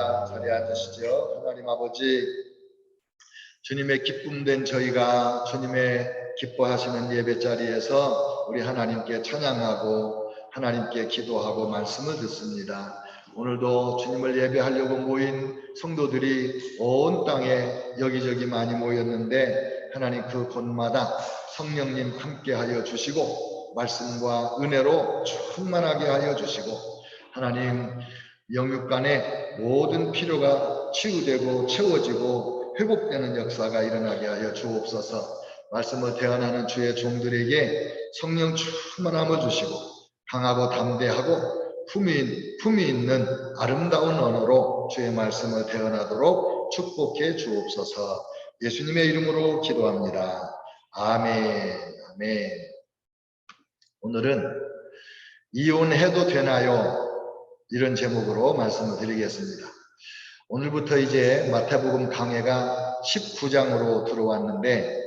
기도합니다. 자리에 앉으시죠. 하나님 아버지, 주님의 기쁨된 저희가 주님의 기뻐하시는 예배 자리에서 우리 하나님께 찬양하고 하나님께 기도하고 말씀을 듣습니다. 오늘도 주님을 예배하려고 모인 성도들이 온 땅에 여기저기 많이 모였는데 하나님 그 곳마다 성령님 함께하여 주시고 말씀과 은혜로 충만하게 하여 주시고 하나님 영육간의 모든 필요가 치유되고 채워지고 회복되는 역사가 일어나게 하여 주옵소서. 말씀을 대언하는 주의 종들에게 성령 충만함을 주시고 강하고 담대하고 품이 있는 아름다운 언어로 주의 말씀을 대언하도록 축복해 주옵소서. 예수님의 이름으로 기도합니다. 아멘. 아멘. 오늘은 이혼해도 되나요? 이런 제목으로 말씀을 드리겠습니다. 오늘부터 이제 마태복음 강해가 19장으로 들어왔는데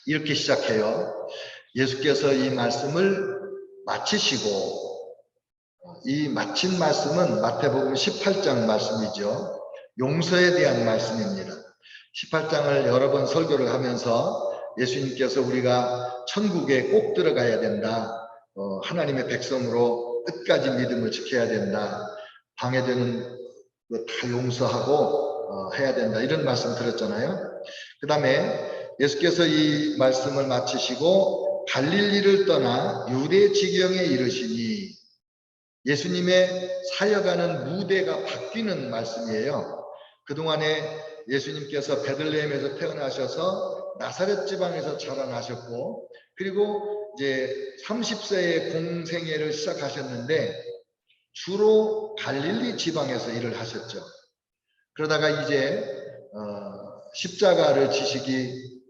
이렇게 시작해요. 예수께서 이 말씀을 마치시고 이 마친 말씀은 마태복음 18장 말씀이죠. 용서에 대한 말씀입니다. 18장을 여러 번 설교를 하면서 예수님께서 우리가 천국에 꼭 들어가야 된다. 하나님의 백성으로 끝까지 믿음을 지켜야 된다. 방해되는 거 다 용서하고 해야 된다. 이런 말씀 들었잖아요. 그 다음에 예수께서 이 말씀을 마치시고 갈릴리를 떠나 유대 지경에 이르시니 예수님의 사역하는 무대가 바뀌는 말씀이에요. 그동안에 예수님께서 베들레헴에서 태어나셔서 나사렛 지방에서 자라나셨고 그리고 이제 30세의 공생애를 시작하셨는데 주로 갈릴리 지방에서 일을 하셨죠. 그러다가 이제 십자가를 지시기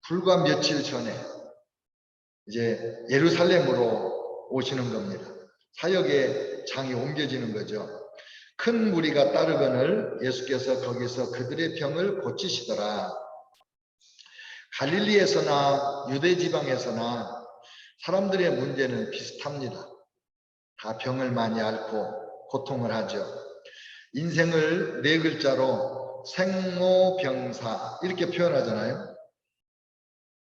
불과 며칠 전에 이제 예루살렘으로 오시는 겁니다. 사역의 장이 옮겨지는 거죠. 큰 무리가 따르거늘 예수께서 거기서 그들의 병을 고치시더라. 갈릴리에서나 유대 지방에서나 사람들의 문제는 비슷합니다. 다 병을 많이 앓고 고통을 하죠. 인생을 네 글자로 생로병사 이렇게 표현하잖아요.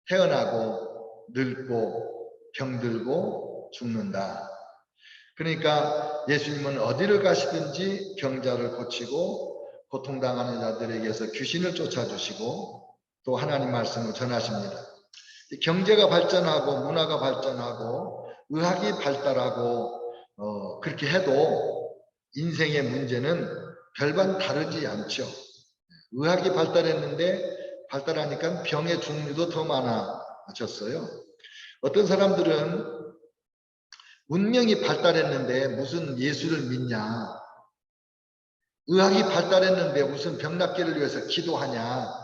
태어나고 늙고 병들고 죽는다. 그러니까 예수님은 어디를 가시든지 병자를 고치고 고통당하는 자들에게서 귀신을 쫓아주시고 또 하나님 말씀을 전하십니다. 경제가 발전하고 문화가 발전하고 의학이 발달하고 그렇게 해도 인생의 문제는 별반 다르지 않죠. 의학이 발달했는데 발달하니까 병의 종류도 더 많아졌어요. 어떤 사람들은 문명이 발달했는데 무슨 예수를 믿냐? 의학이 발달했는데 무슨 병 낫기를 위해서 기도하냐?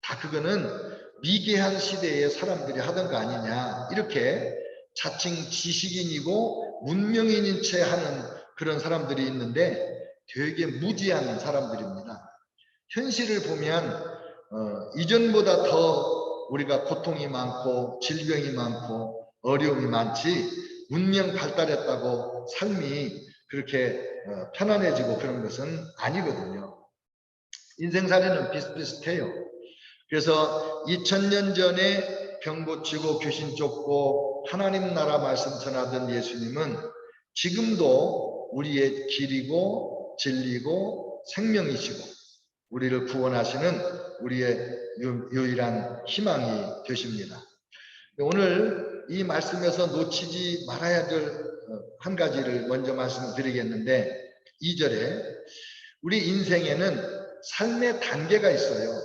다 그거는 미개한 시대에 사람들이 하던 거 아니냐? 이렇게 자칭 지식인이고 문명인인 채 하는 그런 사람들이 있는데 되게 무지한 사람들입니다. 현실을 보면 이전보다 더 우리가 고통이 많고 질병이 많고 어려움이 많지 문명 발달했다고 삶이 그렇게 편안해지고 그런 것은 아니거든요. 인생살이는 비슷비슷해요. 그래서 2000년 전에 병 고치고 귀신 쫓고 하나님 나라 말씀 전하던 예수님은 지금도 우리의 길이고 진리고 생명이시고 우리를 구원하시는 우리의 유일한 희망이 되십니다. 오늘 이 말씀에서 놓치지 말아야 될 한 가지를 먼저 말씀드리겠는데 2절에 우리 인생에는 삶의 단계가 있어요.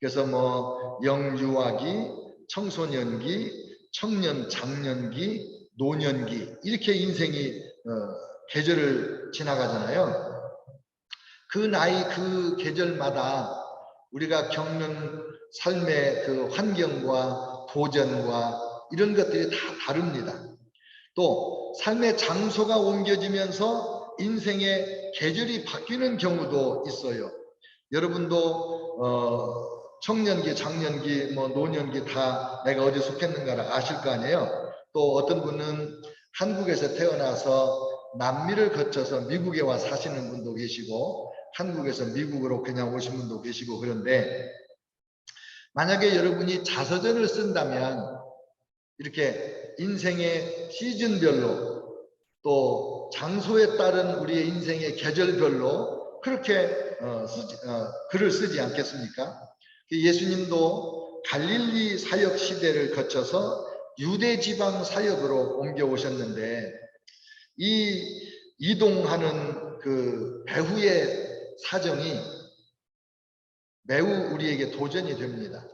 그래서 뭐 영유아기, 청소년기, 청년, 장년기, 노년기 이렇게 인생이 계절을 지나가잖아요. 그 나이 그 계절마다 우리가 겪는 삶의 그 환경과 도전과 이런 것들이 다 다릅니다. 또 삶의 장소가 옮겨지면서 인생의 계절이 바뀌는 경우도 있어요. 여러분도 청년기, 장년기, 뭐 노년기 다 내가 어디 속했는가를 아실 거 아니에요. 또 어떤 분은 한국에서 태어나서 남미를 거쳐서 미국에 와 사시는 분도 계시고 한국에서 미국으로 그냥 오신 분도 계시고 그런데 만약에 여러분이 자서전을 쓴다면 이렇게 인생의 시즌별로 또 장소에 따른 우리의 인생의 계절별로 그렇게 글을 쓰지 않겠습니까? 예수님도 갈릴리 사역 시대를 거쳐서 유대 지방 사역으로 옮겨오셨는데 이 이동하는 그 배후의 사정이 매우 우리에게 도전이 됩니다.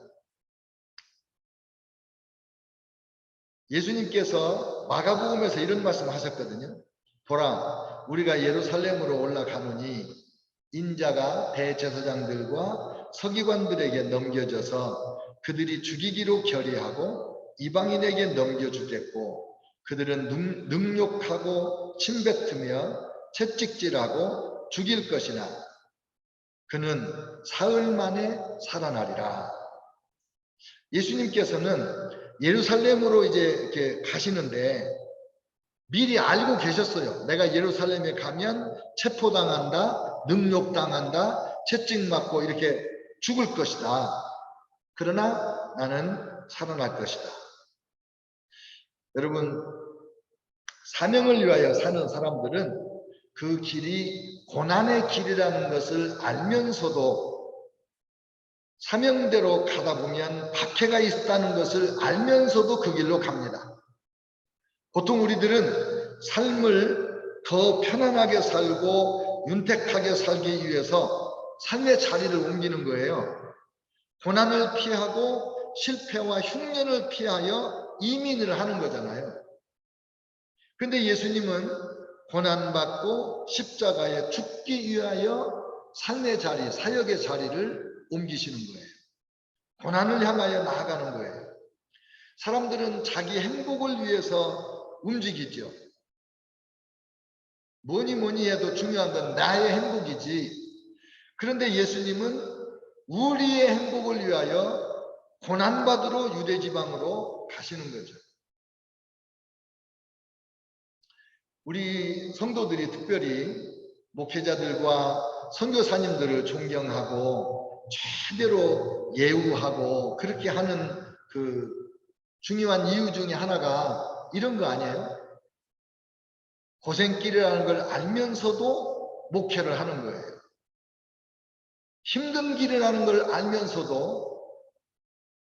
예수님께서 마가복음에서 이런 말씀을 하셨거든요. 보라, 우리가 예루살렘으로 올라가노니 인자가 대제사장들과 서기관들에게 넘겨져서 그들이 죽이기로 결의하고 이방인에게 넘겨주겠고 그들은 능욕하고 침뱉으며 채찍질하고 죽일 것이나 그는 사흘 만에 살아나리라. 예수님께서는 예루살렘으로 이제 이렇게 가시는데 미리 알고 계셨어요. 내가 예루살렘에 가면 체포당한다, 능욕당한다, 채찍맞고 이렇게 죽을 것이다. 그러나 나는 살아날 것이다. 여러분, 사명을 위하여 사는 사람들은 그 길이 고난의 길이라는 것을 알면서도 사명대로 가다 보면 박해가 있다는 것을 알면서도 그 길로 갑니다. 보통 우리들은 삶을 더 편안하게 살고 윤택하게 살기 위해서 삶의 자리를 옮기는 거예요. 고난을 피하고 실패와 흉년을 피하여 이민을 하는 거잖아요. 그런데 예수님은 고난받고 십자가에 죽기 위하여 삶의 자리, 사역의 자리를 옮기시는 거예요. 고난을 향하여 나아가는 거예요. 사람들은 자기 행복을 위해서 움직이죠. 뭐니 해도 중요한 건 나의 행복이지. 그런데 예수님은 우리의 행복을 위하여 고난받으러 유대지방으로 가시는 거죠. 우리 성도들이 특별히 목회자들과 선교사님들을 존경하고 최대로 예우하고 그렇게 하는 그 중요한 이유 중에 하나가 이런 거 아니에요? 고생길이라는 걸 알면서도 목회를 하는 거예요. 힘든 길이라는 걸 알면서도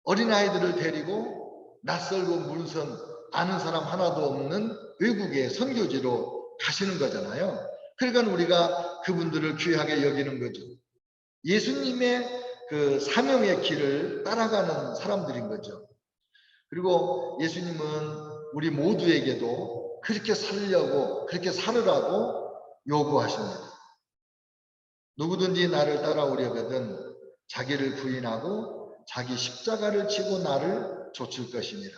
어린아이들을 데리고 낯설고 물선 아는 사람 하나도 없는 외국의 선교지로 가시는 거잖아요. 그러니까 우리가 그분들을 귀하게 여기는 거죠. 예수님의 그 사명의 길을 따라가는 사람들인 거죠. 그리고 예수님은 우리 모두에게도 그렇게 살려고 그렇게 살으라고 요구하십니다. 누구든지 나를 따라오려거든 자기를 부인하고 자기 십자가를 지고 나를 좇을 것이니라.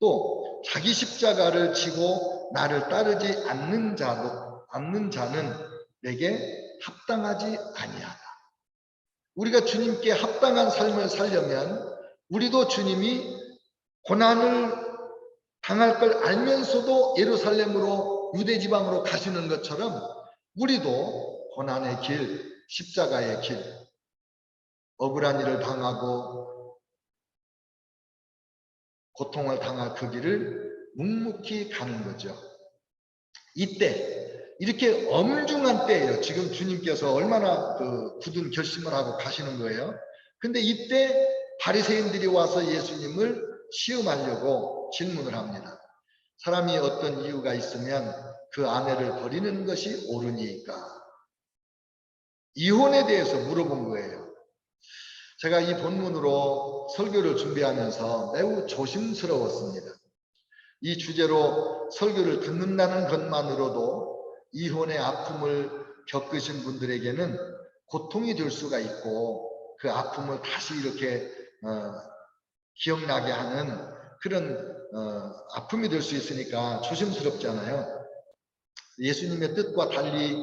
또 자기 십자가를 지고 나를 따르지 않는 자는 내게 합당하지 아니하다. 우리가 주님께 합당한 삶을 살려면 우리도 주님이 고난을 당할 걸 알면서도 예루살렘으로 유대지방으로 가시는 것처럼 우리도 고난의 길, 십자가의 길, 억울한 일을 당하고 고통을 당할 그 길을 묵묵히 가는 거죠. 이때 이렇게 엄중한 때예요. 지금 주님께서 얼마나 그 굳은 결심을 하고 가시는 거예요. 근데 이때 바리새인들이 와서 예수님을 시험하려고 질문을 합니다. 사람이 어떤 이유가 있으면 그 아내를 버리는 것이 옳으니까. 이혼에 대해서 물어본 거예요. 제가 이 본문으로 설교를 준비하면서 매우 조심스러웠습니다. 이 주제로 설교를 듣는다는 것만으로도 이혼의 아픔을 겪으신 분들에게는 고통이 될 수가 있고 그 아픔을 다시 이렇게 기억나게 하는 그런 아픔이 될 수 있으니까 조심스럽잖아요. 예수님의 뜻과 달리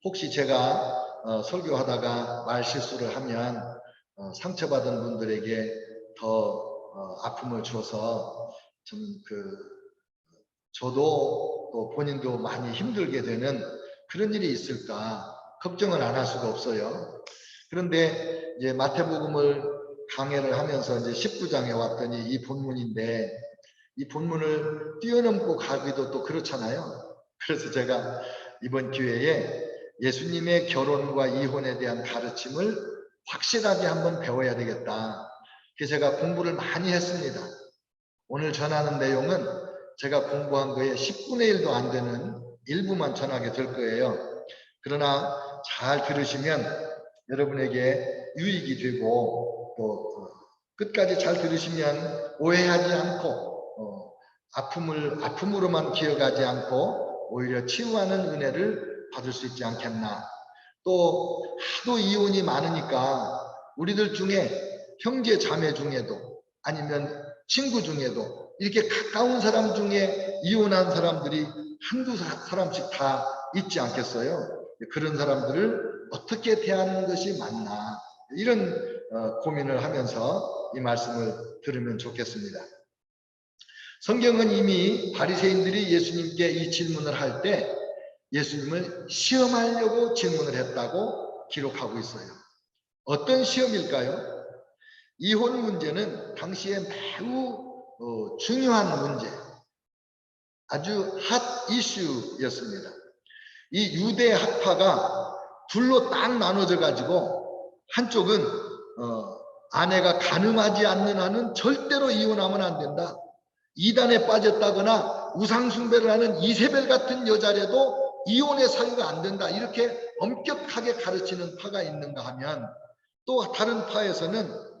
혹시 제가 설교하다가 말실수를 하면 상처받은 분들에게 더 아픔을 줘서 좀 저도 또 본인도 많이 힘들게 되는 그런 일이 있을까 걱정을 안 할 수가 없어요. 그런데 이제 마태복음을 강해를 하면서 이제 19장에 왔더니 이 본문인데 이 본문을 뛰어넘고 가기도 또 그렇잖아요. 그래서 제가 이번 기회에 예수님의 결혼과 이혼에 대한 가르침을 확실하게 한번 배워야 되겠다. 그래서 제가 공부를 많이 했습니다. 오늘 전하는 내용은 제가 공부한 거에 10분의 1도 안 되는 일부만 전하게 될 거예요. 그러나 잘 들으시면 여러분에게 유익이 되고 또 끝까지 잘 들으시면 오해하지 않고 아픔으로만 기억하지 않고 오히려 치유하는 은혜를 받을 수 있지 않겠나. 또 하도 이혼이 많으니까 우리들 중에 형제 자매 중에도 아니면 친구 중에도 이렇게 가까운 사람 중에 이혼한 사람들이 한두 사람씩 다 있지 않겠어요? 그런 사람들을 어떻게 대하는 것이 맞나 이런 고민을 하면서 이 말씀을 들으면 좋겠습니다. 성경은 이미 바리새인들이 예수님께 이 질문을 할 때 예수님을 시험하려고 질문을 했다고 기록하고 있어요. 어떤 시험일까요? 이혼 문제는 당시에 매우 중요한 문제, 아주 핫 이슈였습니다. 이 유대 학파가 둘로 딱 나눠져 가지고 한쪽은 아내가 가늠하지 않는 한은 절대로 이혼하면 안 된다. 이단에 빠졌다거나 우상숭배를 하는 이세벨 같은 여자라도 이혼의 사유가 안 된다. 이렇게 엄격하게 가르치는 파가 있는가 하면 또 다른 파에서는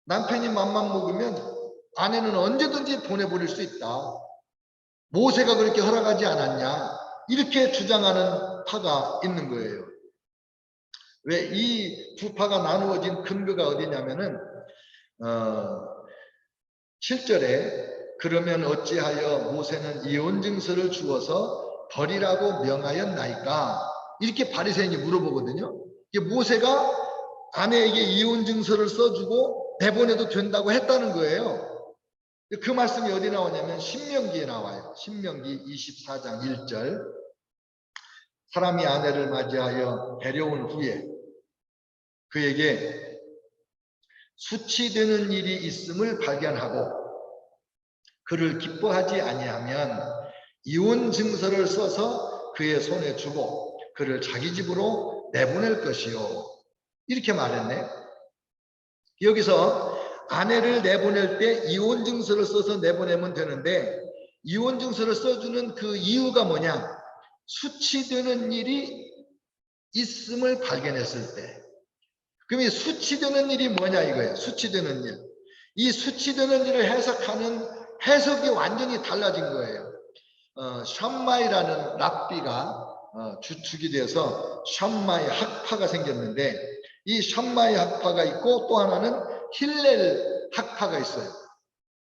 남편이 맘만 먹으면 아내는 언제든지 보내버릴 수 있다. 모세가 그렇게 허락하지 않았냐. 이렇게 주장하는 파가 있는 거예요. 왜 이 두 파가 나누어진 근거가 어디냐면은 7절에 그러면 어찌하여 모세는 이혼 증서를 주어서 버리라고 명하였나이까? 이렇게 바리새인이 물어보거든요. 모세가 아내에게 이혼 증서를 써주고 내보내도 된다고 했다는 거예요. 그 말씀이 어디 나오냐면 신명기에 나와요. 신명기 24장 1절. 사람이 아내를 맞이하여 데려온 후에 그에게 수치되는 일이 있음을 발견하고 그를 기뻐하지 아니하면 이혼 증서를 써서 그의 손에 주고 그를 자기 집으로 내보낼 것이요. 이렇게 말했네. 여기서 아내를 내보낼 때 이혼 증서를 써서 내보내면 되는데 이혼 증서를 써주는 그 이유가 뭐냐? 수치되는 일이 있음을 발견했을 때. 그럼 이 수치되는 일이 뭐냐 이거예요. 수치되는 일. 이 수치되는 일을 해석하는 해석이 완전히 달라진 거예요. 샴마이라는 랍비가 주축이 돼서 샴마이 학파가 생겼는데 이 샴마이 학파가 있고 또 하나는 힐렐 학파가 있어요.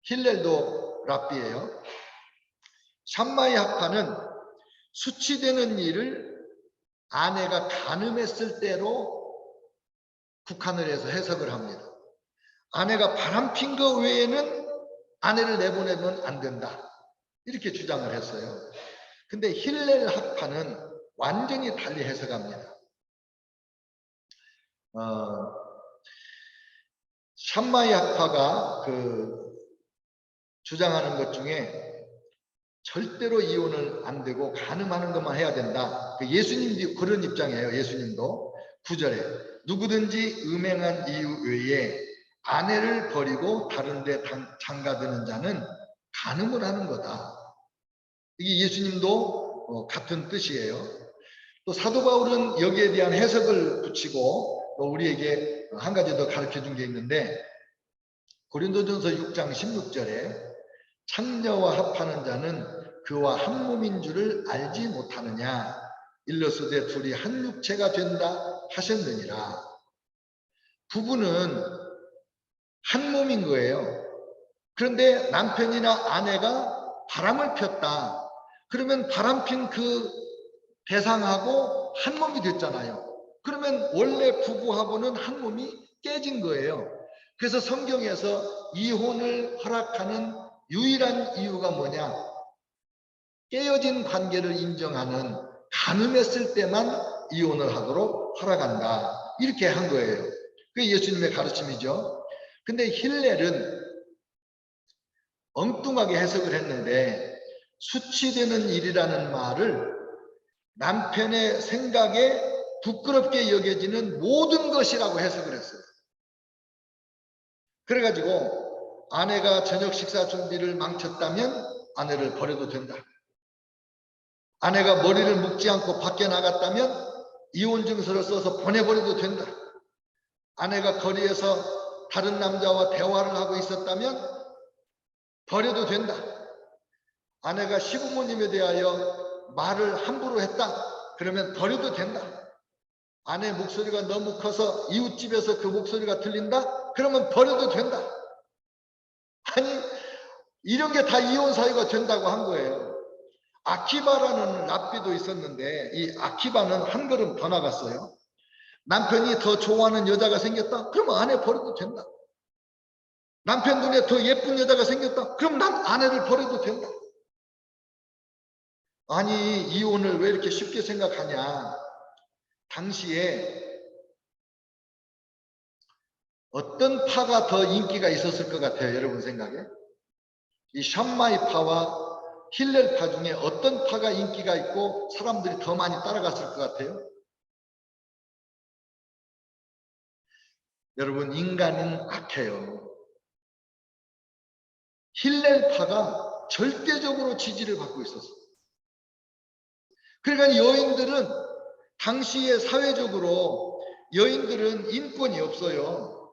힐렐도 랍비예요. 샴마이 학파는 수치되는 일을 아내가 간음했을 때로 국한을 해서 해석을 합니다. 아내가 바람핀 거 외에는 아내를 내보내면 안 된다. 이렇게 주장을 했어요. 근데 힐렐 학파는 완전히 달리 해석합니다. 샴마이 학파가 주장하는 것 중에 절대로 이혼을 안 되고 간음하는 것만 해야 된다. 예수님도 그런 입장이에요. 예수님도 9절에 누구든지 음행한 이유 외에 아내를 버리고 다른 데 장가드는 자는 간음을 하는 거다. 이게 예수님도 같은 뜻이에요. 또 사도 바울은 여기에 대한 해석을 붙이고 또 우리에게 한 가지 더 가르쳐 준 게 있는데 고린도전서 6장 16절에 창녀와 합하는 자는 그와 한 몸인 줄을 알지 못하느냐 일러스되 둘이 한 육체가 된다 하셨느니라. 부부는 한 몸인 거예요. 그런데 남편이나 아내가 바람을 폈다. 그러면 바람핀 그 대상하고 한 몸이 됐잖아요. 그러면 원래 부부하고는 한 몸이 깨진 거예요. 그래서 성경에서 이혼을 허락하는 유일한 이유가 뭐냐? 깨어진 관계를 인정하는 가늠했을 때만 이혼을 하도록 허락한다. 이렇게 한 거예요. 그게 예수님의 가르침이죠. 근데 힐렐은 엉뚱하게 해석을 했는데 수치되는 일이라는 말을 남편의 생각에 부끄럽게 여겨지는 모든 것이라고 해석을 했어요. 그래가지고 아내가 저녁 식사 준비를 망쳤다면 아내를 버려도 된다. 아내가 머리를 묶지 않고 밖에 나갔다면 이혼 증서를 써서 보내버려도 된다. 아내가 거리에서 다른 남자와 대화를 하고 있었다면 버려도 된다. 아내가 시부모님에 대하여 말을 함부로 했다. 그러면 버려도 된다. 아내 목소리가 너무 커서 이웃집에서 그 목소리가 들린다? 그러면 버려도 된다. 아니, 이런 게 다 이혼 사유가 된다고 한 거예요. 아키바라는 랍비도 있었는데 이 아키바는 한 걸음 더 나갔어요. 남편이 더 좋아하는 여자가 생겼다? 그러면 아내 버려도 된다. 남편 눈에 더 예쁜 여자가 생겼다? 그럼 아내를 버려도 된다. 아니, 이혼을 왜 이렇게 쉽게 생각하냐? 당시에 어떤 파가 더 인기가 있었을 것 같아요, 여러분 생각에? 이 샴마이 파와 힐렐 파 중에 어떤 파가 인기가 있고 사람들이 더 많이 따라갔을 것 같아요? 여러분, 인간은 악해요. 힐렐 파가 절대적으로 지지를 받고 있었어요. 그러니까 여인들은 당시에 사회적으로 여인들은 인권이 없어요.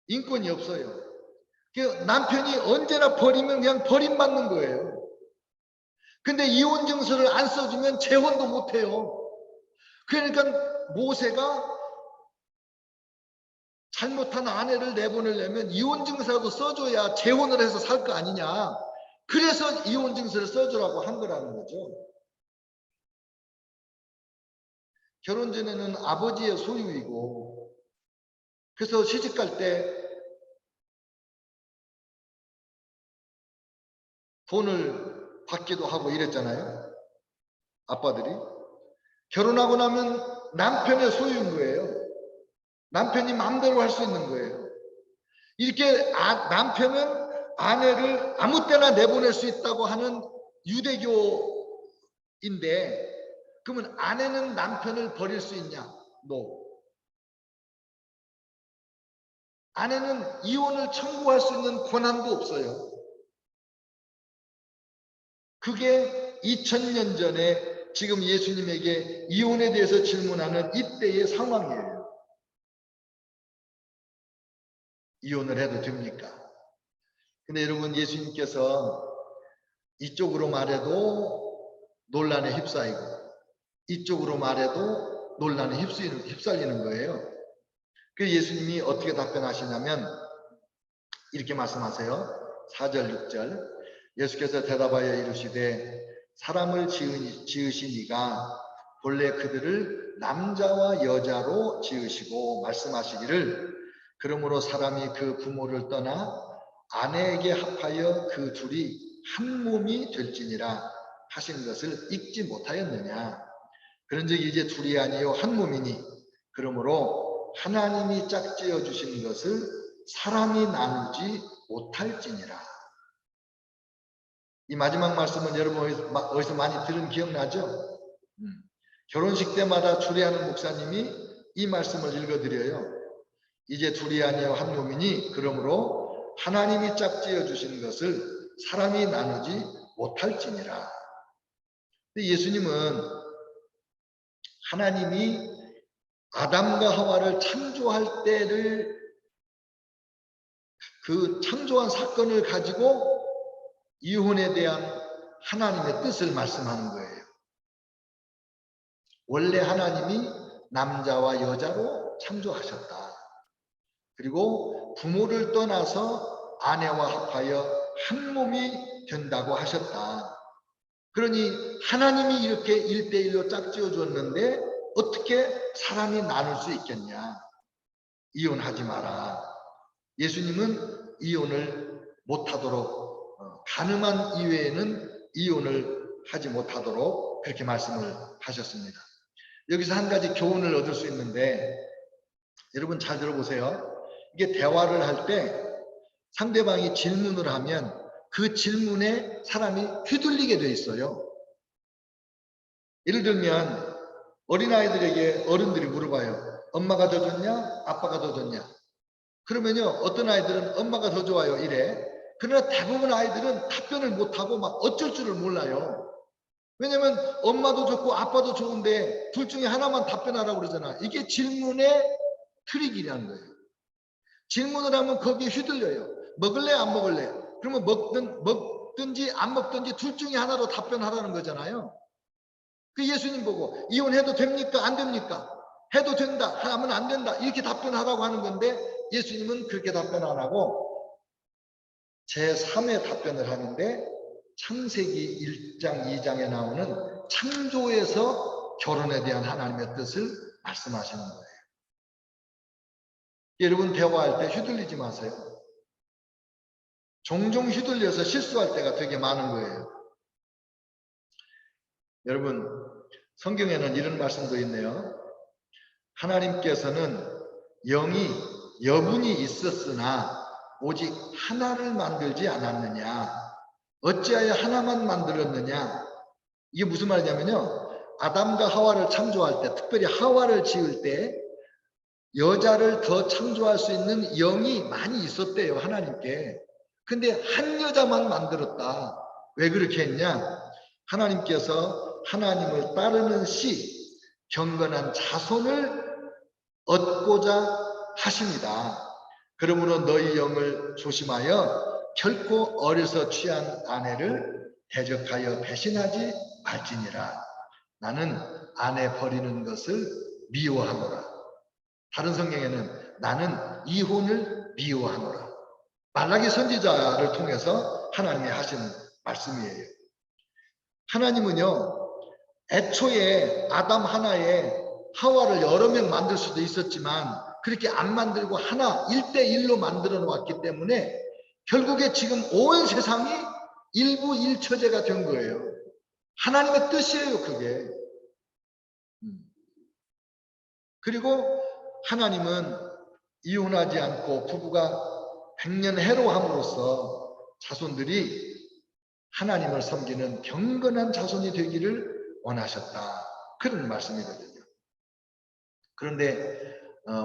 인권이 없어요. 남편이 언제나 버리면 그냥 버림받는 거예요. 근데 이혼 증서를 안 써주면 재혼도 못해요. 그러니까 모세가 잘못한 아내를 내보내려면 이혼 증서라도 써줘야 재혼을 해서 살 거 아니냐. 그래서 이혼 증서를 써주라고 한 거라는 거죠. 결혼 전에는 아버지의 소유이고, 그래서 시집갈 때 돈을 받기도 하고 이랬잖아요. 아빠들이. 결혼하고 나면 남편의 소유인 거예요. 남편이 마음대로 할 수 있는 거예요. 이렇게 남편은 아내를 아무 때나 내보낼 수 있다고 하는 유대교인데, 그러면 아내는 남편을 버릴 수 있냐? No. 아내는 이혼을 청구할 수 있는 권한도 없어요. 그게 2000년 전에 지금 예수님에게 이혼에 대해서 질문하는 이때의 상황이에요. 이혼을 해도 됩니까? 근데 여러분, 예수님께서 이쪽으로 말해도 논란에 휩싸이고 이쪽으로 말해도 논란에 휩쓸리는 거예요. 그 예수님이 어떻게 답변하시냐면 이렇게 말씀하세요. 4절 6절 예수께서 대답하여 이르시되 사람을 지으신 이가 본래 그들을 남자와 여자로 지으시고 말씀하시기를 그러므로 사람이 그 부모를 떠나 아내에게 합하여 그 둘이 한 몸이 될지니라 하신 것을 읽지 못하였느냐. 그런즉 이제 둘이 아니요 한 몸이니 그러므로 하나님이 짝지어 주신 것을 사람이 나누지 못할지니라. 이 마지막 말씀은 여러분 어디서 많이 들은 기억나죠? 결혼식 때마다 주례하는 목사님이 이 말씀을 읽어드려요. 이제 둘이 아니요 한 몸이니 그러므로 하나님이 짝지어 주신 것을 사람이 나누지 못할지니라. 예수님은 하나님이 아담과 하와를 창조할 때를 그 창조한 사건을 가지고 이혼에 대한 하나님의 뜻을 말씀하는 거예요. 원래 하나님이 남자와 여자로 창조하셨다. 그리고 부모를 떠나서 아내와 합하여 한 몸이 된다고 하셨다. 그러니 하나님이 이렇게 1대1로 짝지어 줬는데 어떻게 사람이 나눌 수 있겠냐. 이혼하지 마라. 예수님은 이혼을 못하도록 가늠한 이외에는 이혼을 하지 못하도록 그렇게 말씀을 하셨습니다. 여기서 한 가지 교훈을 얻을 수 있는데, 여러분 잘 들어보세요. 이게 대화를 할 때 상대방이 질문을 하면 그 질문에 사람이 휘둘리게 돼 있어요. 예를 들면 어린아이들에게 어른들이 물어봐요. 엄마가 더 좋냐? 아빠가 더 좋냐? 그러면요, 어떤 아이들은 엄마가 더 좋아요 이래. 그러나 대부분 아이들은 답변을 못하고 막 어쩔 줄을 몰라요. 왜냐면 엄마도 좋고 아빠도 좋은데 둘 중에 하나만 답변하라고 그러잖아. 이게 질문의 트릭이라는 거예요. 질문을 하면 거기에 휘둘려요. 먹을래 안 먹을래? 그러면 먹든지 안 먹든지 둘 중에 하나로 답변하라는 거잖아요. 그 예수님 보고 이혼해도 됩니까? 안 됩니까? 해도 된다 하면 안 된다 이렇게 답변하라고 하는 건데, 예수님은 그렇게 답변 안 하고 제3의 답변을 하는데, 창세기 1장 2장에 나오는 창조에서 결혼에 대한 하나님의 뜻을 말씀하시는 거예요. 여러분 대화할 때 휘둘리지 마세요. 종종 휘둘려서 실수할 때가 되게 많은 거예요. 여러분 성경에는 이런 말씀도 있네요. 하나님께서는 영이 여분이 있었으나 오직 하나를 만들지 않았느냐? 어찌하여 하나만 만들었느냐? 이게 무슨 말이냐면요, 아담과 하와를 창조할 때, 특별히 하와를 지을 때 여자를 더 창조할 수 있는 영이 많이 있었대요, 하나님께. 근데 한 여자만 만들었다. 왜 그렇게 했냐? 하나님께서 하나님을 따르는 씨, 경건한 자손을 얻고자 하십니다. 그러므로 너희 영을 조심하여 결코 어려서 취한 아내를 대적하여 배신하지 말지니라. 나는 아내 버리는 것을 미워하노라. 다른 성경에는 나는 이혼을 미워하노라. 말라기 선지자를 통해서 하나님이 하시는 말씀이에요. 하나님은요, 애초에 아담 하나에 하와를 여러 명 만들 수도 있었지만 그렇게 안 만들고 하나 1대1로 만들어 놓았기 때문에 결국에 지금 온 세상이 일부일처제가 된 거예요. 하나님의 뜻이에요, 그게. 그리고 하나님은 이혼하지 않고 부부가 백년 해로함으로써 자손들이 하나님을 섬기는 경건한 자손이 되기를 원하셨다. 그런 말씀이거든요. 그런데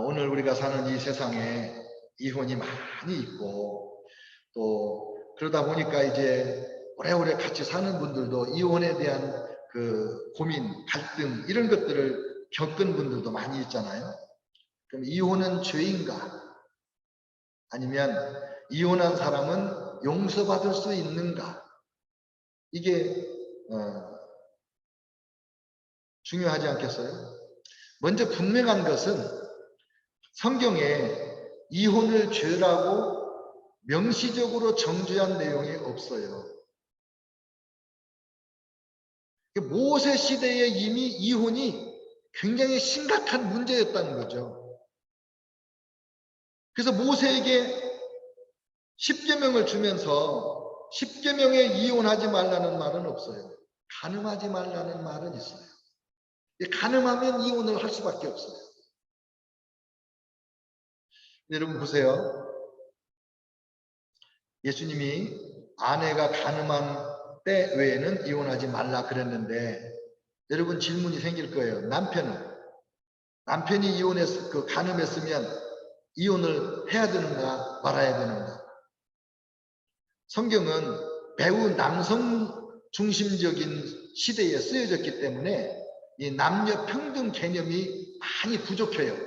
오늘 우리가 사는 이 세상에 이혼이 많이 있고, 또 그러다 보니까 이제 오래오래 같이 사는 분들도 이혼에 대한 그 고민, 갈등 이런 것들을 겪은 분들도 많이 있잖아요. 그럼 이혼은 죄인가? 아니면 이혼한 사람은 용서받을 수 있는가? 이게 중요하지 않겠어요? 먼저 분명한 것은 성경에 이혼을 죄라고 명시적으로 정죄한 내용이 없어요. 모세 시대에 이미 이혼이 굉장히 심각한 문제였다는 거죠. 그래서 모세에게 10계명을 주면서 10계명에 이혼하지 말라는 말은 없어요. 간음하지 말라는 말은 있어요. 간음하면 이혼을 할 수밖에 없어요. 여러분 보세요. 예수님이 아내가 간음한 때 외에는 이혼하지 말라 그랬는데, 여러분 질문이 생길 거예요. 남편이 이혼해서 간음했으면 이혼을 해야 되는가 말아야 되는가? 성경은 매우 남성 중심적인 시대에 쓰여졌기 때문에 이 남녀 평등 개념이 많이 부족해요.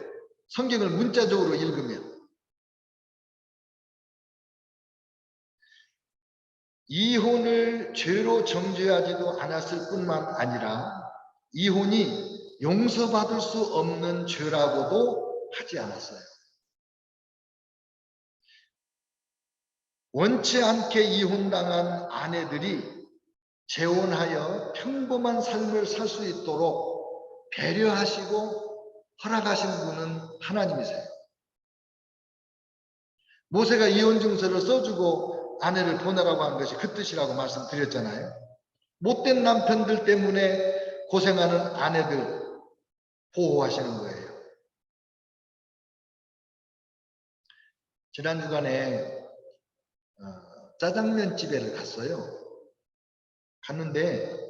성경을 문자적으로 읽으면. 이혼을 죄로 정죄하지도 않았을 뿐만 아니라 이혼이 용서받을 수 없는 죄라고도 하지 않았어요. 원치 않게 이혼당한 아내들이 재혼하여 평범한 삶을 살 수 있도록 배려하시고 허락하신 분은 하나님이세요. 모세가 이혼 증서를 써주고 아내를 보내라고 한 것이 그 뜻이라고 말씀드렸잖아요. 못된 남편들 때문에 고생하는 아내들 보호하시는 거예요. 지난 주간에 짜장면 집에를 갔어요. 갔는데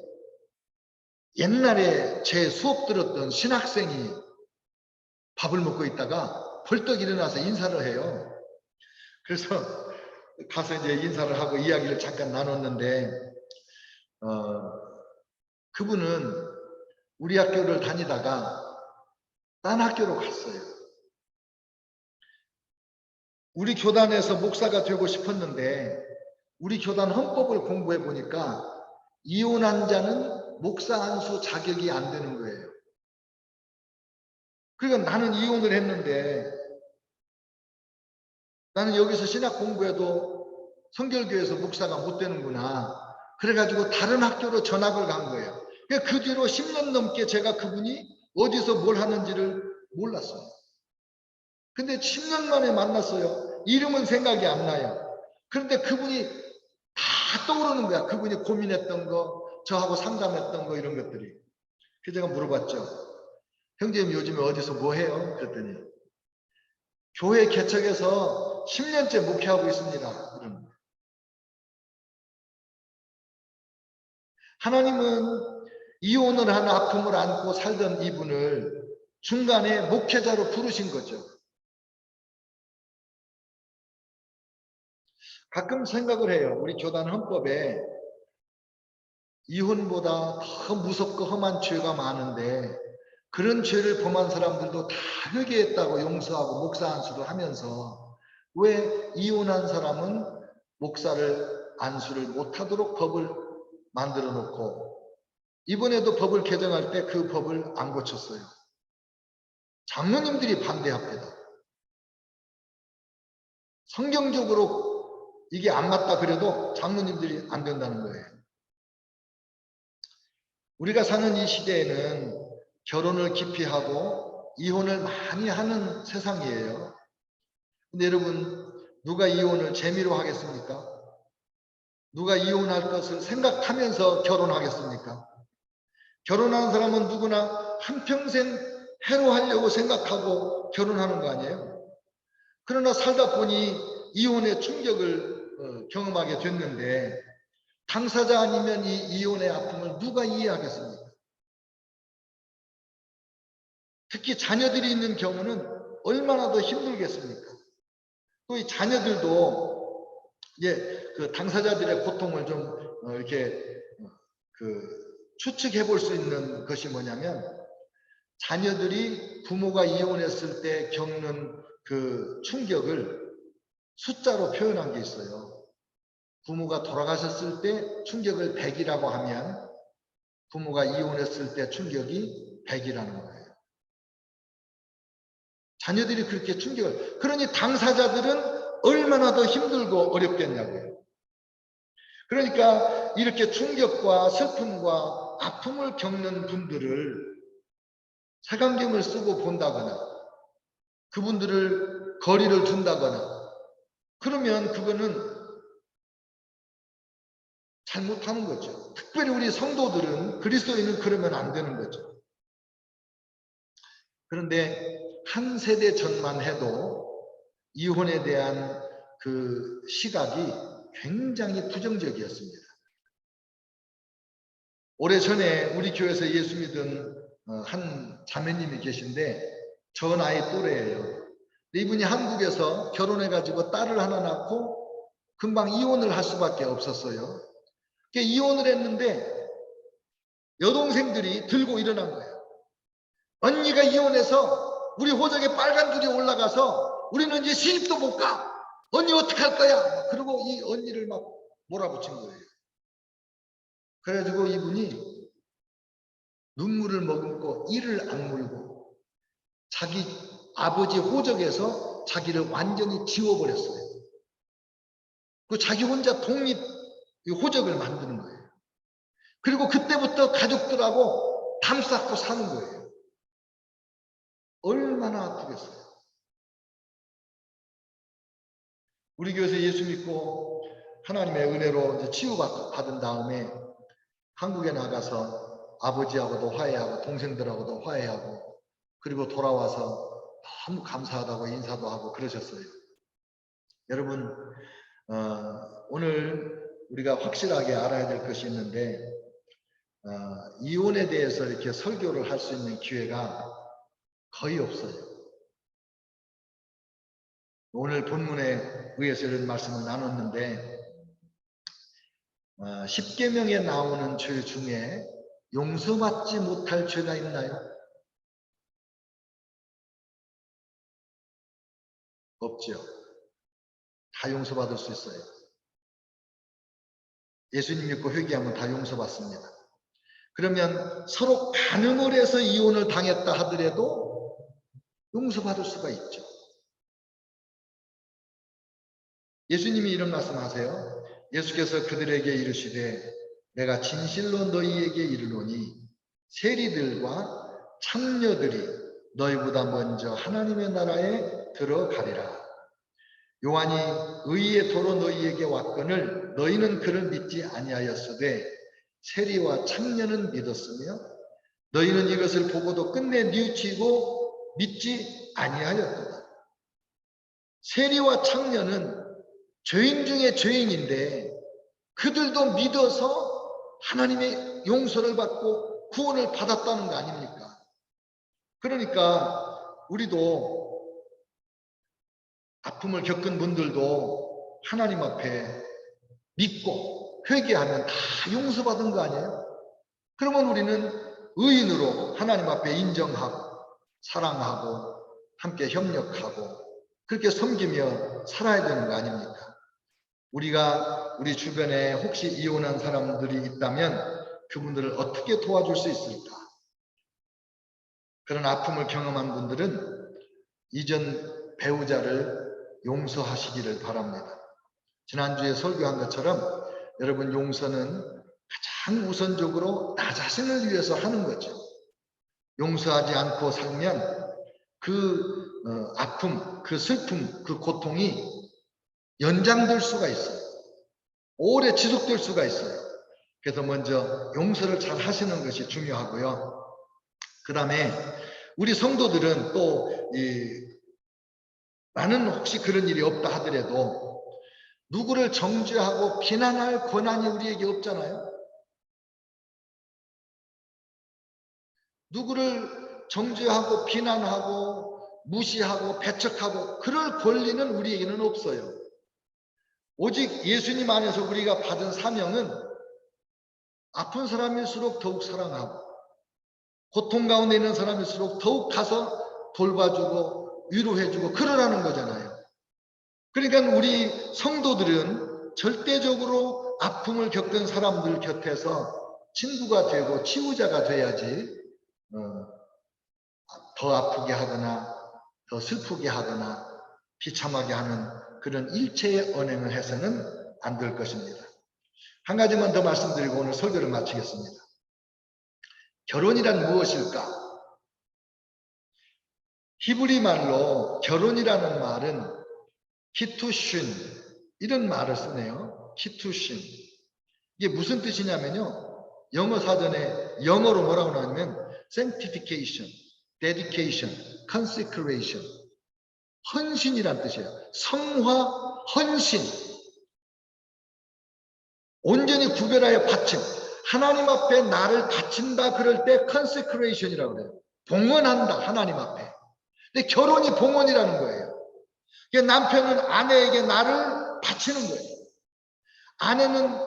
옛날에 제 수업 들었던 신학생이 밥을 먹고 있다가 벌떡 일어나서 인사를 해요. 그래서 가서 이제 인사를 하고 이야기를 잠깐 나눴는데 그분은 우리 학교를 다니다가 딴 학교로 갔어요. 우리 교단에서 목사가 되고 싶었는데 우리 교단 헌법을 공부해 보니까 이혼한 자는 목사 안수 자격이 안 되는 거예요. 그러니까 나는 이혼을 했는데 나는 여기서 신학 공부해도 성결교회에서 목사가 못 되는구나. 그래가지고 다른 학교로 전학을 간 거예요. 그 뒤로 10년 넘게 제가 그분이 어디서 뭘 하는지를 몰랐어요. 근데 10년 만에 만났어요. 이름은 생각이 안 나요. 그런데 그분이 다 떠오르는 거야. 그분이 고민했던 거, 저하고 상담했던 거 이런 것들이. 그래서 제가 물어봤죠. 형제님 요즘에 어디서 뭐 해요? 그랬더니 교회 개척해서 10년째 목회하고 있습니다. 이런 거예요. 하나님은 이혼을 한 아픔을 안고 살던 이분을 중간에 목회자로 부르신 거죠. 가끔 생각을 해요. 우리 교단 헌법에 이혼보다 더 무섭고 험한 죄가 많은데 그런 죄를 범한 사람들도 다 회개했다고 용서하고 목사 안수를 하면서 왜 이혼한 사람은 목사를 안수를 못하도록 법을 만들어 놓고 이번에도 법을 개정할 때 그 법을 안 고쳤어요. 장로님들이 반대합니다. 성경적으로 이게 안 맞다 그래도 장로님들이 안 된다는 거예요. 우리가 사는 이 시대에는 결혼을 기피하고 이혼을 많이 하는 세상이에요. 근데 여러분, 누가 이혼을 재미로 하겠습니까? 누가 이혼할 것을 생각하면서 결혼하겠습니까? 결혼하는 사람은 누구나 한평생 해로하려고 생각하고 결혼하는 거 아니에요? 그러나 살다 보니 이혼의 충격을 경험하게 됐는데 당사자 아니면 이 이혼의 아픔을 누가 이해하겠습니까? 특히 자녀들이 있는 경우는 얼마나 더 힘들겠습니까? 또 이 자녀들도 그 당사자들의 고통을 좀 이렇게 추측해 볼 수 있는 것이 뭐냐면 자녀들이 부모가 이혼했을 때 겪는 그 충격을 숫자로 표현한 게 있어요. 부모가 돌아가셨을 때 충격을 100이라고 하면 부모가 이혼했을 때 충격이 100이라는 거예요. 자녀들이 그렇게 충격을, 그러니 당사자들은 얼마나 더 힘들고 어렵겠냐고요. 그러니까 이렇게 충격과 슬픔과 아픔을 겪는 분들을 색안경을 쓰고 본다거나 그분들을 거리를 둔다거나 그러면 그거는 잘못하는 거죠. 특별히 우리 성도들은 그리스도인은 그러면 안 되는 거죠. 그런데 한 세대 전만 해도 이혼에 대한 그 시각이 굉장히 부정적이었습니다. 오래전에 우리 교회에서 예수 믿은 한 자매님이 계신데 저 나이 또래예요. 이분이 한국에서 결혼해가지고 딸을 하나 낳고 금방 이혼을 할 수밖에 없었어요. 이혼을 했는데 여동생들이 들고 일어난 거예요. 언니가 이혼해서 우리 호적에 빨간 줄이 올라가서 우리는 이제 시집도 못 가. 언니 어떡할 거야? 그리고 이 언니를 막 몰아붙인 거예요. 그래가지고 이분이 눈물을 머금고 이를 악물고 자기 아버지 호적에서 자기를 완전히 지워버렸어요. 그 자기 혼자 독립 호적을 만드는 거예요. 그리고 그때부터 가족들하고 담 쌓고 사는 거예요. 얼마나 아프겠어요. 우리 교회에서 예수 믿고 하나님의 은혜로 이제 치유받은 다음에 한국에 나가서 아버지하고도 화해하고 동생들하고도 화해하고 그리고 돌아와서 너무 감사하다고 인사도 하고 그러셨어요. 여러분 오늘 우리가 확실하게 알아야 될 것이 있는데 이혼에 대해서 이렇게 설교를 할 수 있는 기회가 거의 없어요. 오늘 본문에 의해서 이런 말씀을 나눴는데 10계명에 나오는 죄 중에 용서받지 못할 죄가 있나요? 없죠. 다 용서받을 수 있어요. 예수님 믿고 회개하면 다 용서받습니다. 그러면 서로 간음을 해서 이혼을 당했다 하더라도 용서받을 수가 있죠. 예수님이 이런 말씀하세요. 예수께서 그들에게 이르시되 내가 진실로 너희에게 이르노니 세리들과 창녀들이 너희보다 먼저 하나님의 나라에 들어가리라. 요한이 의의 도로 너희에게 왔거늘 너희는 그를 믿지 아니하였으되 세리와 창녀는 믿었으며 너희는 이것을 보고도 끝내 뉘우치고 믿지 아니하였도다. 세리와 창녀는 죄인 중에 죄인인데 그들도 믿어서 하나님의 용서를 받고 구원을 받았다는 거 아닙니까? 그러니까 우리도 아픔을 겪은 분들도 하나님 앞에 믿고 회개하면 다 용서받은 거 아니에요? 그러면 우리는 의인으로 하나님 앞에 인정하고 사랑하고 함께 협력하고 그렇게 섬기며 살아야 되는 거 아닙니까? 우리가 우리 주변에 혹시 이혼한 사람들이 있다면 그분들을 어떻게 도와줄 수 있을까? 그런 아픔을 경험한 분들은 이전 배우자를 용서하시기를 바랍니다. 지난주에 설교한 것처럼 여러분 용서는 가장 우선적으로 나 자신을 위해서 하는 거죠. 용서하지 않고 살면 그 아픔, 그 슬픔, 그 고통이 연장될 수가 있어요. 오래 지속될 수가 있어요. 그래서 먼저 용서를 잘 하시는 것이 중요하고요. 그 다음에 우리 성도들은 또 나는 혹시 그런 일이 없다 하더라도 누구를 정죄하고 비난할 권한이 우리에게 없잖아요. 누구를 정죄하고 비난하고 무시하고 배척하고 그럴 권리는 우리에게는 없어요. 오직 예수님 안에서 우리가 받은 사명은 아픈 사람일수록 더욱 사랑하고 고통 가운데 있는 사람일수록 더욱 가서 돌봐주고 위로해주고 그러라는 거잖아요. 그러니까 우리 성도들은 절대적으로 아픔을 겪은 사람들 곁에서 친구가 되고 치유자가 돼야지 더 아프게 하거나 더 슬프게 하거나 비참하게 하는 그런 일체의 언행을 해서는 안 될 것입니다. 한 가지만 더 말씀드리고 오늘 설교를 마치겠습니다. 결혼이란 무엇일까? 히브리 말로 결혼이라는 말은 키투슌 이런 말을 쓰네요. 키투슌. 이게 무슨 뜻이냐면요. 영어 사전에 영어로 뭐라고 나오냐면 sanctification, dedication, consecration 헌신이란 뜻이에요. 성화, 헌신. 온전히 구별하여 바침. 하나님 앞에 나를 바친다 그럴 때 consecration이라고 그래요. 봉헌한다 하나님 앞에. 근데 결혼이 봉헌이라는 거예요. 남편은 아내에게 나를 바치는 거예요. 아내는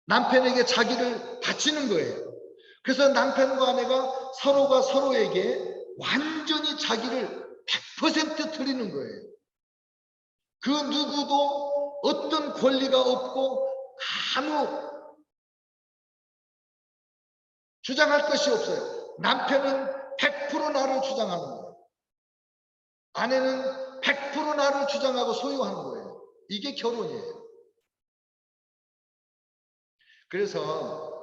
남편에게 자기를 바치는 거예요. 그래서 남편과 아내가 서로가 서로에게 완전히 자기를 100% 드리는 거예요. 그 누구도 어떤 권리가 없고 아무 주장할 것이 없어요. 남편은 100% 나를 주장하는 거예요. 아내는 100% 나를 주장하고 소유하는 거예요. 이게 결혼이에요. 그래서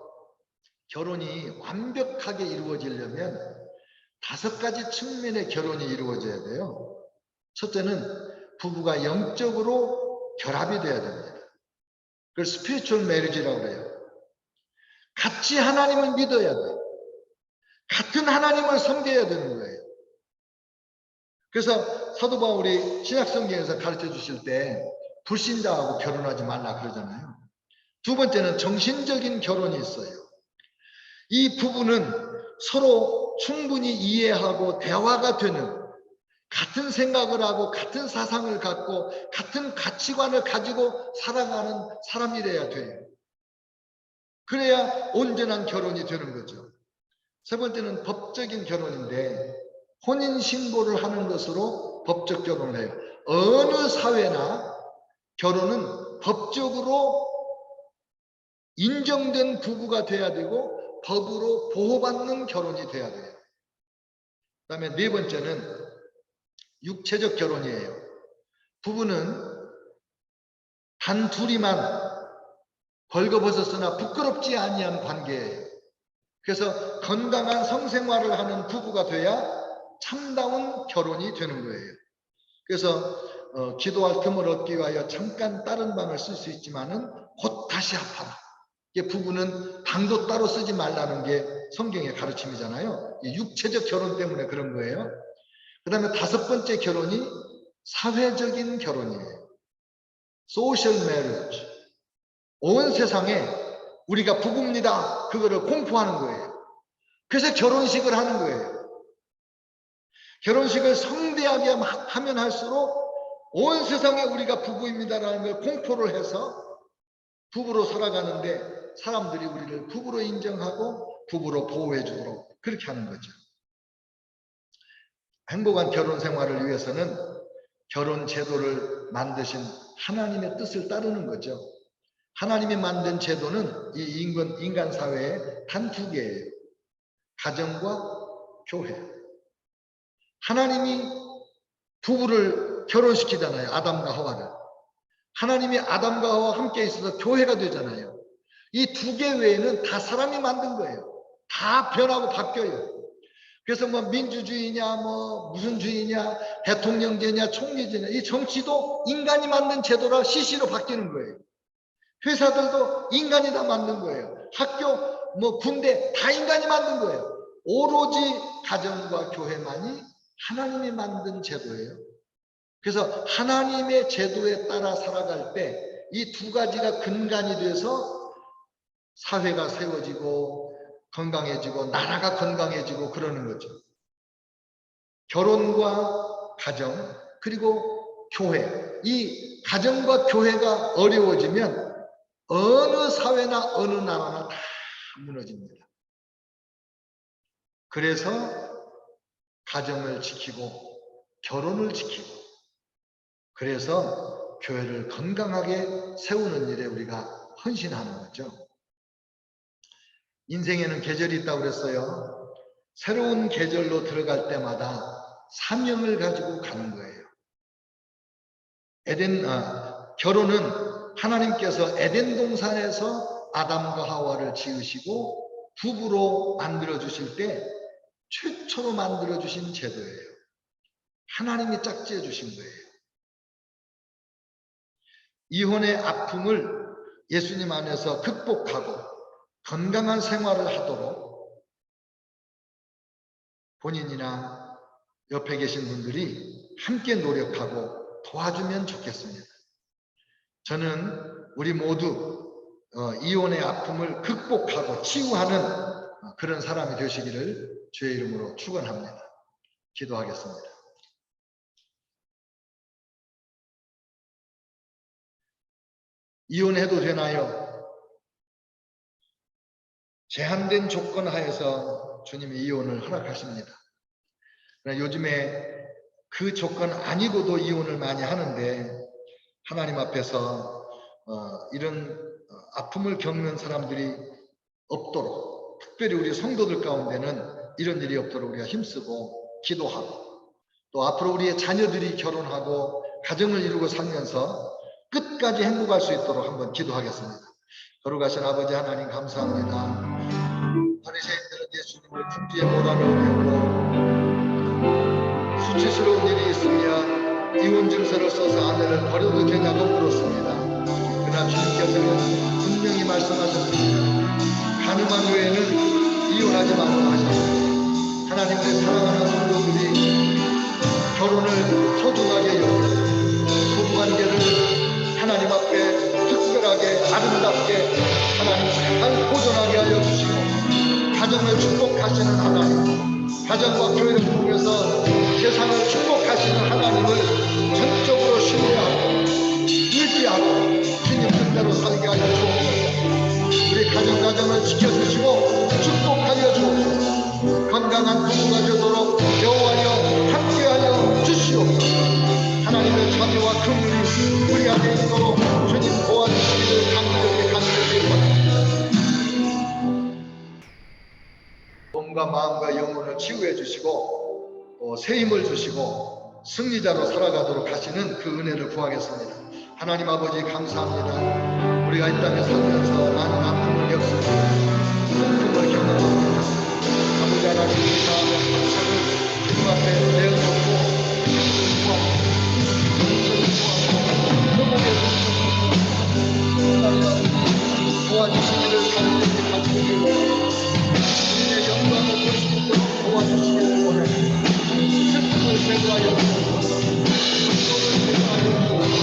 결혼이 완벽하게 이루어지려면 5가지 측면의 결혼이 이루어져야 돼요. 첫째는 부부가 영적으로 결합이 돼야 됩니다. 그걸 스피리추얼 메리지라고 해요. 같이 하나님을 믿어야 돼요. 같은 하나님을 섬겨야 되는 거예요. 그래서 사도 바울이 신약성경에서 가르쳐 주실 때 불신자하고 결혼하지 말라 그러잖아요. 두 번째는 정신적인 결혼이 있어요. 이 부부는 서로 충분히 이해하고 대화가 되는, 같은 생각을 하고 같은 사상을 갖고 같은 가치관을 가지고 살아가는 사람이래야 돼요. 그래야 온전한 결혼이 되는 거죠. 세 번째는 법적인 결혼인데 혼인신고를 하는 것으로 법적 결혼을 해요. 어느 사회나 결혼은 법적으로 인정된 부부가 돼야 되고 법으로 보호받는 결혼이 돼야 돼요. 그 다음에 네 번째는 육체적 결혼이에요. 부부는 단 둘이만 벌거벗었으나 부끄럽지 아니한 관계예요. 그래서 건강한 성생활을 하는 부부가 돼야 참다운 결혼이 되는 거예요. 그래서 기도할 틈을 얻기 위하여 잠깐 다른 방을 쓸 수 있지만은 곧 다시 합하라. 부부는 방도 따로 쓰지 말라는 게 성경의 가르침이잖아요. 육체적 결혼 때문에 그런 거예요. 그 다음에 다섯 번째 결혼이 사회적인 결혼이에요. 소셜 매리지. 온 세상에 우리가 부부입니다. 그거를 공포하는 거예요. 그래서 결혼식을 하는 거예요. 결혼식을 성대하게 하면 할수록 온 세상에 우리가 부부입니다라는 걸 공포를 해서 부부로 살아가는데 사람들이 우리를 부부로 인정하고 부부로 보호해 주도록 그렇게 하는 거죠. 행복한 결혼 생활을 위해서는 결혼 제도를 만드신 하나님의 뜻을 따르는 거죠. 하나님이 만든 제도는 이 인간 사회에 단 두 개예요. 가정과 교회. 하나님이 부부를 결혼시키잖아요. 아담과 하와를. 하나님이 아담과 하와 함께 있어서 교회가 되잖아요. 이 두 개 외에는 다 사람이 만든 거예요. 다 변하고 바뀌어요. 그래서 뭐 민주주의냐 뭐 무슨 주의냐 대통령제냐 총리제냐 이 정치도 인간이 만든 제도라 시시로 바뀌는 거예요. 회사들도 인간이 다 만든 거예요. 학교 뭐 군대 다 인간이 만든 거예요. 오로지 가정과 교회만이 하나님이 만든 제도예요. 그래서 하나님의 제도에 따라 살아갈 때 이 두 가지가 근간이 돼서 사회가 세워지고 건강해지고 나라가 건강해지고 그러는 거죠. 결혼과 가정 그리고 교회, 이 가정과 교회가 어려워지면 어느 사회나 어느 나라나 다 무너집니다. 그래서 가정을 지키고 결혼을 지키고 그래서 교회를 건강하게 세우는 일에 우리가 헌신하는 거죠. 인생에는 계절이 있다고 그랬어요. 새로운 계절로 들어갈 때마다 사명을 가지고 가는 거예요. 결혼은 하나님께서 에덴 동산에서 아담과 하와를 지으시고 부부로 만들어 주실 때 최초로 만들어 주신 제도예요. 하나님이 짝지어 주신 거예요. 이혼의 아픔을 예수님 안에서 극복하고 건강한 생활을 하도록 본인이나 옆에 계신 분들이 함께 노력하고 도와주면 좋겠습니다. 저는 우리 모두 이혼의 아픔을 극복하고 치유하는 그런 사람이 되시기를 주의 이름으로 축원합니다. 기도하겠습니다. 이혼해도 되나요? 제한된 조건 하에서 주님이 이혼을 허락하십니다. 그러나 요즘에 그 조건 아니고도 이혼을 많이 하는데 하나님 앞에서 이런 아픔을 겪는 사람들이 없도록 특별히 우리 성도들 가운데는 이런 일이 없도록 우리가 힘쓰고 기도하고 또 앞으로 우리의 자녀들이 결혼하고 가정을 이루고 살면서 끝까지 행복할 수 있도록 한번 기도하겠습니다. 거룩하신 아버지 하나님 감사합니다. 바리새인들은 예수님을 궁지에 몰아넣으려고 수치스러운 일이 있으면 이혼 증서를 써서 아내를 버려도 되냐고 물었습니다. 그러나 주님께서는 분명히 말씀하셨습니다. 가늠한 후에는 이혼하지 말라 하셨습니다. 하나님의 사랑하는 성도들이 결혼을 소중하게 여기고 부부관계를 하나님 앞에 특별하게 아름답게 하나님 잘 보존하게 하여 주시고 가정을 축복하시는 하나님, 가정과 교회를 통해서 세상을 축복하시는 하나님을 전적으로 신뢰하고 의지하고 주님 뜻대로 살게 하여 주옵소서. 우리 가정을 지켜주시고 축복하여 주옵소서. 건강한 부부가 되도록 여호와여 함께하여 주시옵소서. 하나님의 자비와 긍휼이 우리 안에 있도록 주님 도와주시기를 간절히 원합니다. 몸과 마음과 영혼을 치유해 주시고 또 새 힘을 주시고 승리자로 살아가도록 하시는 그 은혜를 구하겠습니다. 하나님 아버지 감사합니다. 우리가 이 땅에 살면서 많은 아픔을 겪습니다. 슬픔을 경험합니다. 아버지 하나님 우리 마음의 상처를 주님 앞에 내어놓고 도와주시기를 간절히 간절히 주님의 영광을 볼 수 있도록 도와주시기를 원합니다. 슬픔을 제거하여 주옵소서. 슬픔을 제거하여 주옵소서.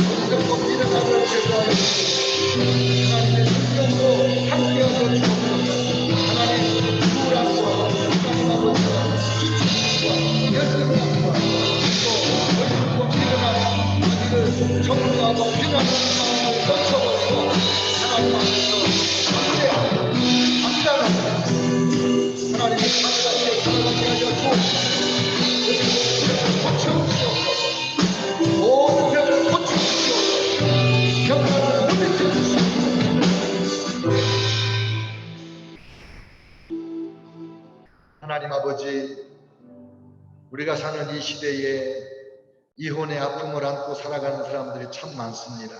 어리석고 미련함을 제거하여 주옵소서. 하나님의 성령으로 함께하여 주옵소서. 하나님 우울함과 하나님 아버지와 수치심과 열등감과 또 어리석고 미련함 우리를 정리하고 비난하는 마음을 떨쳐버리고 하나님 앞에서 함께하고 감당하고 하나님의 감사하게 살아가게 하여 주옵소서. 고쳐주시옵소서. 모든 병을 고쳐주시옵소서. 병을 물리쳐 주시옵소서. 하나님 아버지, 우리가 사는 이 시대에 이혼의 아픔을 안고 살아가는 사람들이 참 많습니다.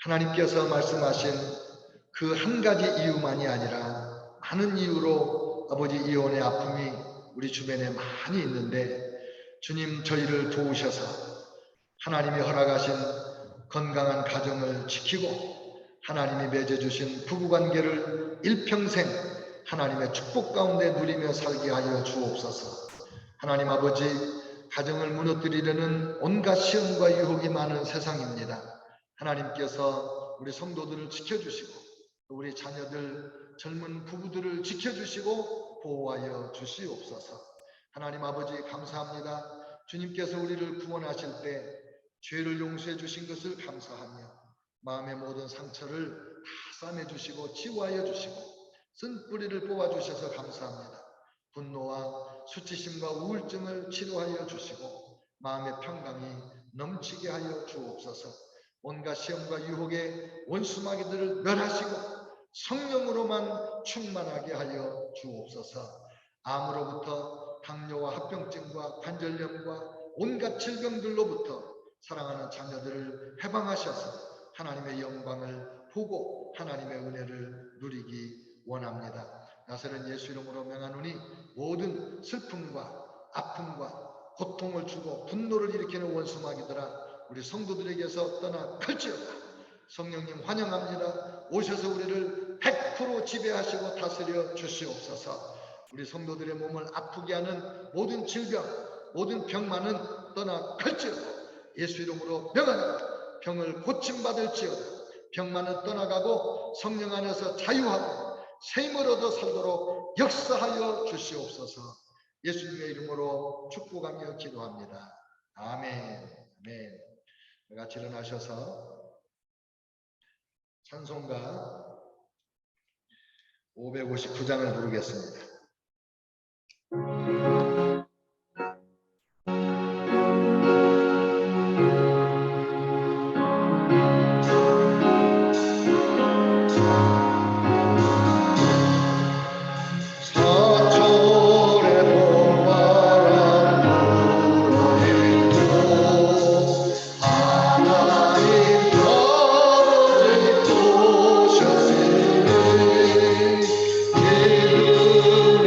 하나님께서 말씀하신 그 한 가지 이유만이 아니라 많은 이유로 아버지 이혼의 아픔이 우리 주변에 많이 있는데 주님 저희를 도우셔서 하나님이 허락하신 건강한 가정을 지키고 하나님이 맺어주신 부부관계를 일평생 하나님의 축복 가운데 누리며 살게 하여 주옵소서. 하나님 아버지, 가정을 무너뜨리려는 온갖 시험과 유혹이 많은 세상입니다. 하나님께서 우리 성도들을 지켜주시고 우리 자녀들, 젊은 부부들을 지켜주시고 보호하여 주시옵소서. 하나님 아버지 감사합니다. 주님께서 우리를 구원하실 때 죄를 용서해 주신 것을 감사하며 마음의 모든 상처를 다 싸매주시고 치유하여 주시고 쓴뿌리를 뽑아주셔서 감사합니다. 분노와 수치심과 우울증을 치료하여 주시고 마음의 평강이 넘치게 하여 주옵소서. 온갖 시험과 유혹의 원수마귀들을 멸하시고 성령으로만 충만하게 하여 주옵소서. 암으로부터 당뇨와 합병증과 관절염과 온갖 질병들로부터 사랑하는 자녀들을 해방하셔서 하나님의 영광을 보고 하나님의 은혜를 누리기 원합니다. 나사렛 예수 이름으로 명하노니 모든 슬픔과 아픔과 고통을 주고 분노를 일으키는 원수마귀들아 우리 성도들에게서 떠나 갈지어다. 성령님 환영합니다. 오셔서 우리를 100% 지배하시고 다스려 주시옵소서. 우리 성도들의 몸을 아프게 하는 모든 질병, 모든 병만은 떠나 갈지어다. 예수 이름으로 명하노니 병을 고침받을지어다. 병만은 떠나가고 성령 안에서 자유하고 새 힘을 얻어 살도록 역사하여 주시옵소서. 예수님의 이름으로 축복하며 기도합니다. 아멘. 아멘. 같이 일어나셔서 찬송가 559장을 부르겠습니다. 그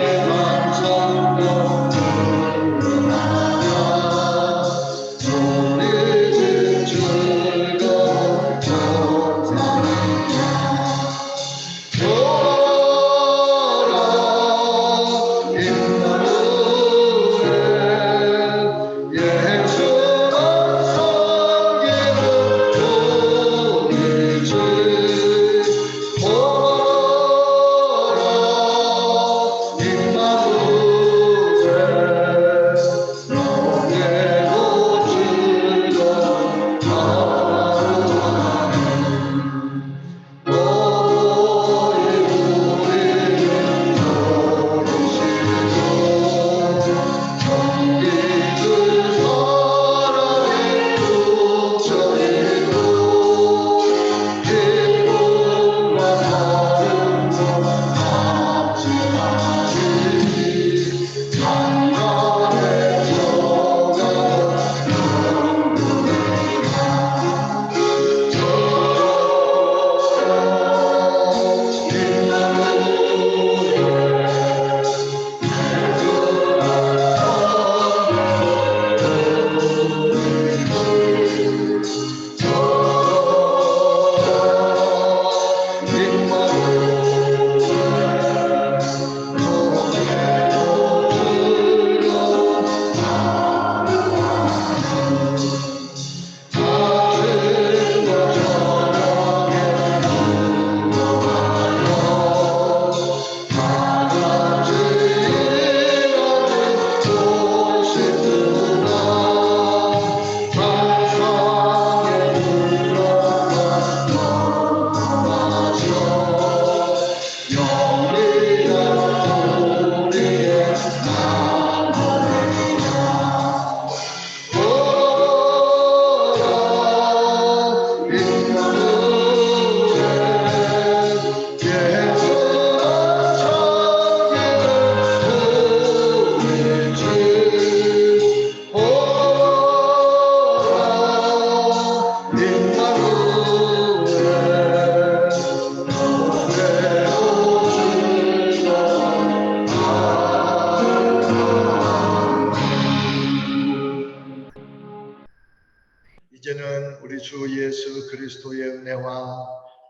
우리 주 예수 그리스도의 은혜와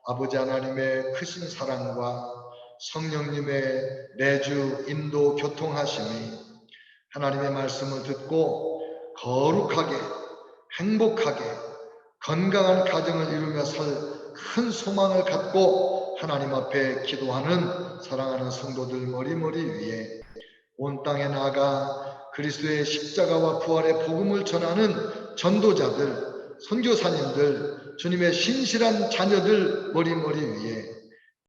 아버지 하나님의 크신 사랑과 성령님의 매주 인도 교통하심이 하나님의 말씀을 듣고 거룩하게 행복하게 건강한 가정을 이루며 살 큰 소망을 갖고 하나님 앞에 기도하는 사랑하는 성도들 머리머리 위에 온 땅에 나아가 그리스도의 십자가와 부활의 복음을 전하는 전도자들, 선교사님들, 주님의 신실한 자녀들 머리머리 위에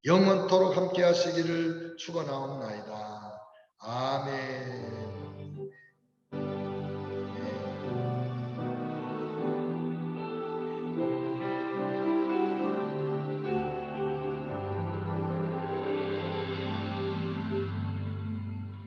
영원토록 함께 하시기를 축원하옵나이다. 아멘.